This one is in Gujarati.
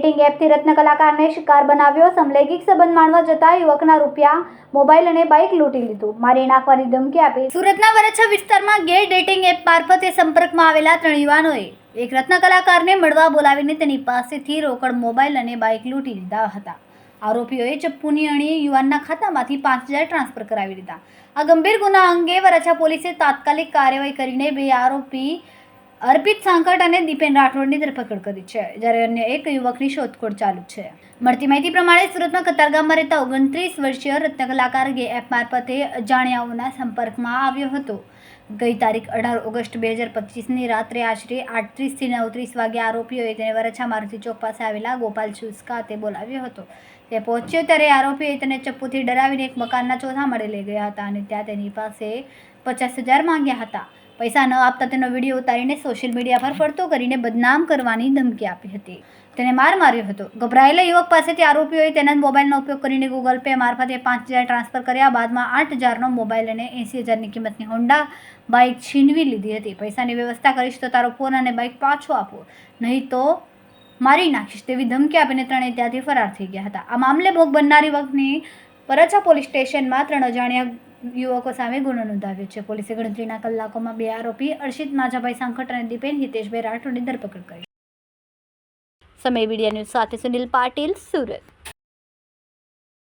ડેટિંગ એપથી રત્ન કલાકારને શિકાર બનાવ્યો. સમલૈંગિક સંબંધ માણવા જતા યુવકના રૂપિયા, મોબાઈલ અને બાઇક લૂંટી લીધું. મારી નાખવાની ધમકી આપી. સુરતના વરછા વિસ્તારમાં ગે ડેટિંગ એપ મારફતે સંપર્કમાં આવેલા 3 યુવાનોએ એક રત્ન કલાકારને મળવા બોલાવીને તેની પાસેથી રોકડ, મોબાઈલ અને બાઇક લૂંટી લીધા હતા. આરોપીઓએ ચપ્પુની અણીએ યુવાનના ખાતામાંથી 5,000 ટ્રાન્સફર કરાવી દીધા. આ ગંભીર ગુના અંગે વરછા પોલીસે તાત્કાલિક કાર્યવાહી કરીને 2 આરોપી અર્પિત સાંકટ અને દીપેન રાઠોડની ધરપકડ કરી છે, જ્યારે અન્ય એક યુવકની શોધખોળ ચાલુ છે. મળતી માહિતી પ્રમાણે સુરતમાં કતારગામમાં રહેતા 29 વર્ષીય રત્ન કલાકાર ગે એપ મારફતે અજાણ્યાઓના સંપર્કમાં આવ્યો હતો. ગઈ તારીખ 18 ઓગસ્ટ 2025ની રાત્રે આશરે 8:30 થી 9:30 વાગે આરોપીઓએ તેને વરછા મારુતિ ચોક પાસે આવેલા ગોપાલ શૂઝ ખાતે બોલાવ્યો હતો. તે પહોંચ્યો ત્યારે આરોપીઓએ તેને ચપ્પુથી ડરાવીને એક મકાનના ચોથા માળે લઈ ગયા હતા અને ત્યાં તેની પાસે 50,000 માંગ્યા હતા. પૈસા ન આપતા તેનો વિડીયો ઉતારીને સોશિયલ મીડિયા પર ફરતો કરીને બદનામ કરવાની ધમકી આપી હતી. તેને માર માર્યો હતો. ગભરાયેલા યુવક પાસેથી આરોપીઓએ તેના મોબાઈલનો ઉપયોગ કરીને ગૂગલ પે મારફતે 5,000 ટ્રાન્સફર કર્યા બાદમાં 8,000નો મોબાઈલ અને 80,000ની કિંમતની હોન્ડા બાઇક છીનવી લીધી હતી. પૈસાની વ્યવસ્થા કરીશ તો તારો ફોન અને બાઇક પાછો આપો, નહીં તો મારી નાખીશ તેવી ધમકી આપીને ત્રણેય ત્યાંથી ફરાર થઈ ગયા હતા. આ મામલે ભોગ બનનાર યુવકની વરછા પોલીસ સ્ટેશનમાં 3 અજાણ્યા યુવકો સામે ગુનો નોંધાવ્યો છે. પોલીસે ગણતરીના કલાકોમાં 2 આરોપી અર્ષિત માઝાભાઈ સાંકટ અને દીપેન હિતેશભાઈ રાઠોડની ધરપકડ કરી. સમય મીડિયા ન્યૂઝ સાથે સુનિલ પાટીલ, સુરત.